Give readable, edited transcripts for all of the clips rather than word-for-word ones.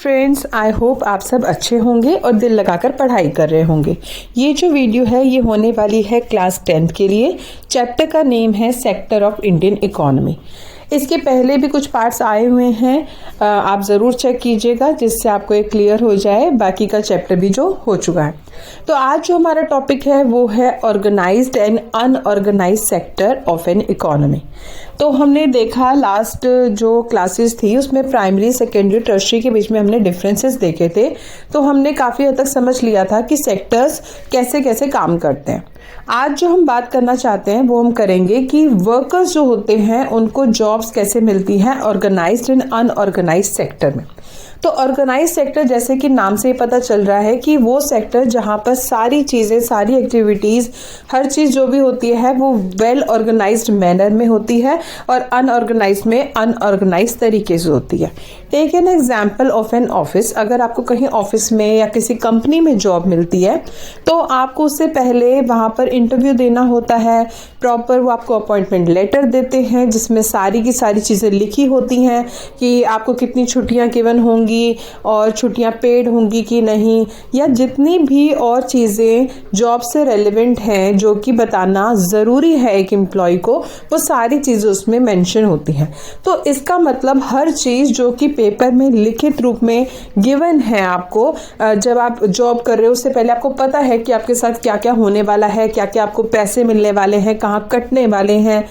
Friends, I hope आप सब अच्छे होंगे और दिल लगाकर पढ़ाई कर रहे होंगे। ये जो वीडियो है ये होने वाली है क्लास 10th के लिए। चैप्टर का नेम है सेक्टर ऑफ इंडियन इकोनॉमी। इसके पहले भी कुछ पार्ट्स आए हुए हैं, आप ज़रूर चेक कीजिएगा जिससे आपको एक क्लियर हो जाए बाकी का चैप्टर भी जो हो चुका है। तो आज जो हमारा टॉपिक है वो है organised and unorganised sector of an economy. तो हमने देखा लास्ट जो क्लासेस थी उसमें प्राइमरी, सेकेंडरी, टर्शियरी के बीच में हमने डिफरेंसेस देखे थे। तो हमने काफ़ी हद तक समझ लिया था कि सेक्टर्स कैसे कैसे काम करते हैं। आज जो हम बात करना चाहते हैं वो हम करेंगे कि वर्कर्स जो होते हैं उनको जॉब्स कैसे मिलती हैं ऑर्गेनाइज्ड एंड अनऑर्गेनाइज्ड सेक्टर में। तो ऑर्गेनाइज सेक्टर जैसे कि नाम से ही पता चल रहा है कि वो सेक्टर जहाँ पर सारी चीज़ें, सारी एक्टिविटीज़, हर चीज़ जो भी होती है वो वेल ऑर्गेनाइज्ड मैनर में होती है और अनऑर्गेनाइज्ड में अनऑर्गेनाइज्ड तरीके से होती है। Take an example of an office. अगर आपको कहीं ऑफिस में या किसी कंपनी में जॉब मिलती है तो आपको उससे पहले वहाँ पर इंटरव्यू देना होता है। प्रॉपर वो आपको अपॉइंटमेंट लेटर देते हैं जिसमें सारी की सारी चीज़ें लिखी होती हैं कि आपको कितनी छुट्टियाँ गिवन होंगी और छुट्टियां पेड होंगी कि नहीं, या जितनी भी और चीज़ें जॉब से रेलेवेंट हैं जो कि बताना ज़रूरी है एक एम्प्लॉय को, वो सारी चीज़ें उसमें मेंशन होती हैं। तो इसका मतलब हर चीज़ जो कि पेपर में लिखित रूप में गिवन है आपको, जब आप जॉब कर रहे हो उससे पहले आपको पता है कि आपके साथ क्या क्या होने वाला है, क्या क्या आपको पैसे मिलने वाले हैं, कहाँ कटने वाले हैं,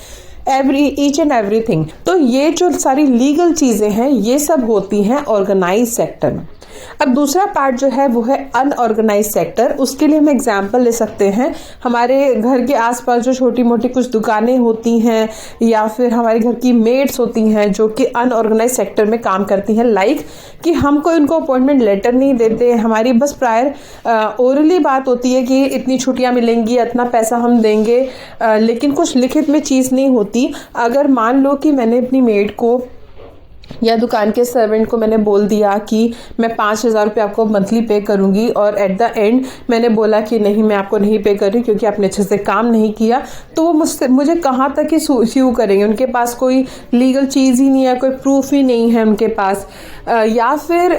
ईच एंड एवरीथिंग। तो ये जो सारी लीगल चीज़ें हैं ये सब होती हैं ऑर्गेनाइज सेक्टर में। अब दूसरा पार्ट जो है वो है अनऑर्गेनाइज सेक्टर। उसके लिए हम एग्जांपल ले सकते हैं, हमारे घर के आसपास जो छोटी मोटी कुछ दुकानें होती हैं या फिर हमारे घर की मेड्स होती हैं जो कि अनऑर्गेनाइज सेक्टर में काम करती हैं। लाइक कि हमको उनको अपॉइंटमेंट लेटर नहीं देते, हमारी बस प्रायर ओरली बात होती है कि इतनी छुट्टियां मिलेंगी, इतना पैसा हम देंगे, लेकिन कुछ लिखित में चीज़ नहीं होती। अगर मान लो कि मैंने अपनी मेड को या दुकान के सर्वेंट को मैंने बोल दिया कि मैं 5,000 रुपये आपको मंथली पे करूंगी और एट द एंड मैंने बोला कि नहीं, मैं आपको नहीं पे कर रही क्योंकि आपने अच्छे से काम नहीं किया, तो वो मुझे कहाँ तक ही स्यू करेंगे। उनके पास कोई लीगल चीज़ ही नहीं है, कोई प्रूफ ही नहीं है उनके पास, या फिर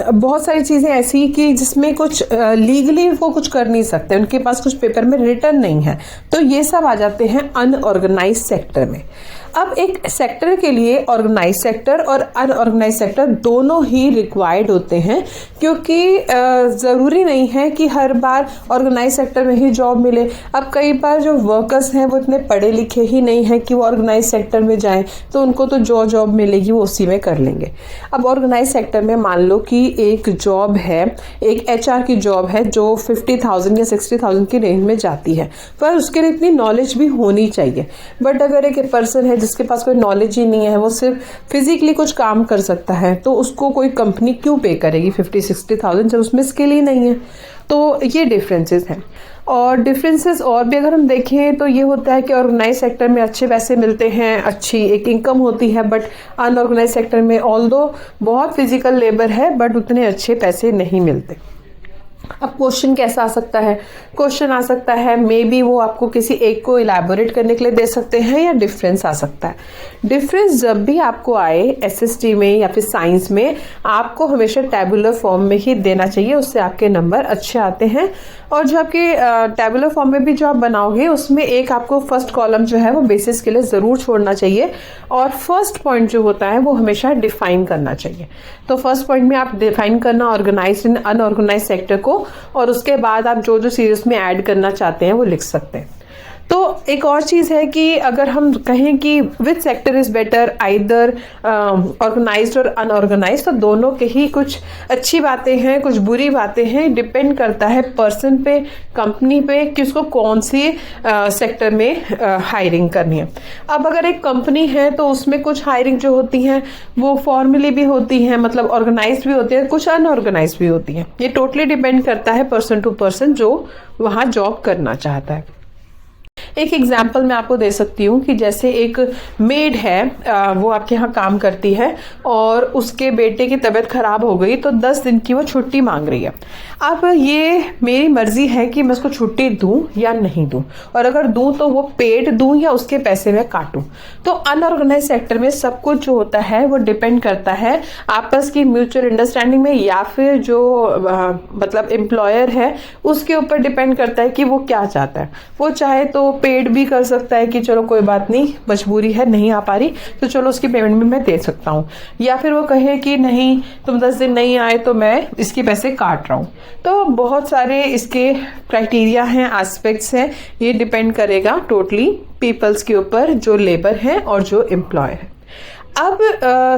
बहुत सारी चीज़ें ऐसी कि जिसमें कुछ लीगली वो कुछ कर नहीं सकते, उनके पास कुछ पेपर में रिटर्न नहीं है। तो ये सब आ जाते हैं अनऑर्गेनाइज सेक्टर में। अब एक सेक्टर के लिए ऑर्गेनाइज सेक्टर और अनऑर्गेनाइज सेक्टर दोनों ही रिक्वायर्ड होते हैं, क्योंकि ज़रूरी नहीं है कि हर बार ऑर्गेनाइज सेक्टर में ही जॉब मिले। अब कई बार जो वर्कर्स हैं वो इतने पढ़े लिखे ही नहीं हैं कि वो ऑर्गेनाइज सेक्टर में जाएं, तो उनको तो जो जॉब मिलेगी वो उसी में कर लेंगे। अब ऑर्गेनाइज सेक्टर में मान लो कि एक जॉब है, एक HR की जॉब है जो 50,000 या 60,000 की रेंज में जाती है, पर उसके लिए इतनी नॉलेज भी होनी चाहिए। बट अगर एक पर्सन है जिसके पास कोई नॉलेज ही नहीं है, वो सिर्फ फिजिकली कुछ काम कर सकता है, तो उसको कोई कंपनी क्यों पे करेगी 50-60,000 जब उसमें स्किल ही नहीं है। तो ये डिफरेंसेस हैं। और डिफरेंसेस और भी अगर हम देखें तो ये होता है कि ऑर्गेनाइज सेक्टर में अच्छे पैसे मिलते हैं, अच्छी एक इनकम होती है, बट अनऑर्गेनाइज सेक्टर में ऑल्दो बहुत फिजिकल लेबर है बट उतने अच्छे पैसे नहीं मिलते। अब क्वेश्चन कैसा आ सकता है? क्वेश्चन आ सकता है मे बी वो आपको किसी एक को इलैबोरेट करने के लिए दे सकते हैं, या डिफरेंस आ सकता है। डिफरेंस जब भी आपको आए SST में या फिर साइंस में, आपको हमेशा टैबुलर फॉर्म में ही देना चाहिए, उससे आपके नंबर अच्छे आते हैं। और जो आपके टैबुलर फॉर्म में भी जो आप बनाओगे उसमें एक आपको फर्स्ट कॉलम जो है वो बेसिस के लिए ज़रूर छोड़ना चाहिए, और फर्स्ट पॉइंट जो होता है वो हमेशा डिफाइन करना चाहिए। तो फर्स्ट पॉइंट में आप डिफाइन करना ऑर्गेनाइज्ड एंड अनऑर्गेनाइज्ड सेक्टर को, और उसके बाद आप जो जो सीरीज में ऐड करना चाहते हैं वो लिख सकते हैं। तो एक और चीज़ है कि अगर हम कहें कि which sector is better, either organised और अनऑर्गेनाइज्ड, तो दोनों के ही कुछ अच्छी बातें हैं, कुछ बुरी बातें हैं। डिपेंड करता है पर्सन पे, कंपनी पे कि उसको कौन सी सेक्टर में हायरिंग करनी है। अब अगर एक कंपनी है तो उसमें कुछ हायरिंग जो होती हैं वो फॉर्मली भी होती हैं, मतलब ऑर्गेनाइज्ड भी होती है, कुछ अनऑर्गेनाइज्ड भी होती हैं। ये टोटली डिपेंड करता है पर्सन टू पर्सन जो वहाँ जॉब करना चाहता है। एक एग्जाम्पल मैं आपको दे सकती हूँ कि जैसे एक मेड है, वो आपके यहाँ काम करती है और उसके बेटे की तबीयत खराब हो गई तो 10 दिन की वो छुट्टी मांग रही है। अब ये मेरी मर्जी है कि मैं उसको छुट्टी दूं या नहीं दूं, और अगर दूं तो वो पेड दूं या उसके पैसे मैं काटूं। तो अनऑर्गेनाइज सेक्टर में सब कुछ जो होता है वो डिपेंड करता है आपस की म्यूचुअल अंडरस्टैंडिंग में, या फिर जो मतलब एम्प्लॉयर है उसके ऊपर डिपेंड करता है कि वो क्या चाहता है। वो चाहे तो पेड भी कर सकता है कि चलो कोई बात नहीं, मजबूरी है नहीं आ पा रही तो चलो उसकी पेमेंट भी मैं दे सकता हूँ, या फिर वो कहे कि नहीं तुम 10 दिन नहीं आए तो मैं इसके पैसे काट रहा हूँ। तो बहुत सारे इसके क्राइटेरिया हैं, एस्पेक्ट्स हैं, ये डिपेंड करेगा टोटली पीपल्स के ऊपर, जो लेबर है और जो एम्प्लॉय है। अब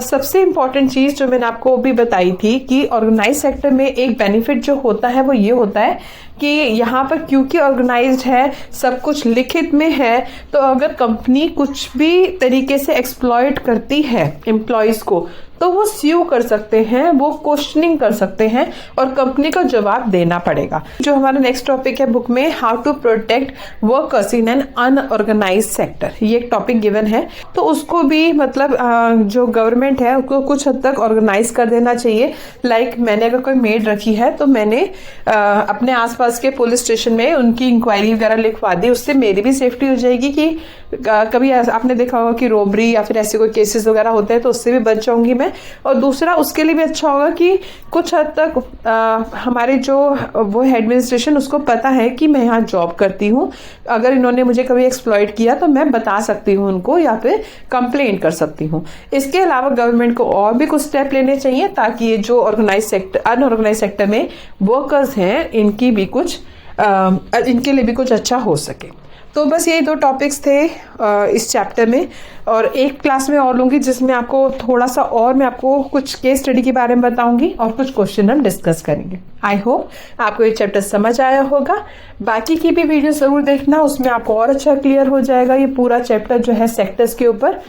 सबसे इम्पॉर्टेंट चीज़ जो मैंने आपको भी बताई थी कि ऑर्गेनाइज सेक्टर में एक बेनिफिट जो होता है वो ये होता है कि यहाँ पर क्योंकि ऑर्गेनाइज्ड है, सब कुछ लिखित में है, तो अगर कंपनी कुछ भी तरीके से एक्सप्लॉइट करती है एम्प्लॉयज़ को तो वो स्यू कर सकते हैं, वो क्वेश्चनिंग कर सकते हैं और कंपनी को जवाब देना पड़ेगा। जो हमारा नेक्स्ट टॉपिक है बुक में, how to protect workers in an unorganised sector, ये एक टॉपिक गिवन है। तो उसको भी मतलब जो गवर्नमेंट है उसको कुछ हद तक ऑर्गेनाइज कर देना चाहिए। लाइक मैंने अगर कोई मेड रखी है तो मैंने अपने आसपास के पुलिस स्टेशन में उनकी इंक्वायरी वगैरह लिखवा दी, उससे मेरी भी सेफ्टी हो जाएगी कि कभी आपने देखा होगा कि रोबरी या फिर ऐसे कोई केसेस वगैरह होते हैं तो उससे भी बच जाऊंगी मैं। और दूसरा उसके लिए भी अच्छा होगा कि कुछ हद तक हमारे जो वो एडमिनिस्ट्रेशन उसको पता है कि मैं यहाँ जॉब करती हूँ, अगर इन्होंने मुझे कभी एक्सप्लॉइट किया तो मैं बता सकती हूँ उनको या फिर कंप्लेंट कर सकती हूँ। इसके अलावा गवर्नमेंट को और भी कुछ स्टेप लेने चाहिए ताकि ये जो ऑर्गेनाइज सेक्टर अनऑर्गेनाइज सेक्टर में वर्कर्स हैं इनकी भी कुछ इनके लिए भी कुछ अच्छा हो सके। तो बस यही 2 टॉपिक्स थे इस चैप्टर में, और एक क्लास में और लूँगी जिसमें आपको थोड़ा सा और मैं आपको कुछ केस स्टडी के बारे में बताऊंगी और कुछ क्वेश्चन हम डिस्कस करेंगे। आई होप आपको ये चैप्टर समझ आया होगा। बाकी की भी वीडियो ज़रूर देखना, उसमें आपको और अच्छा क्लियर हो जाएगा ये पूरा चैप्टर जो है सेक्टर्स के ऊपर।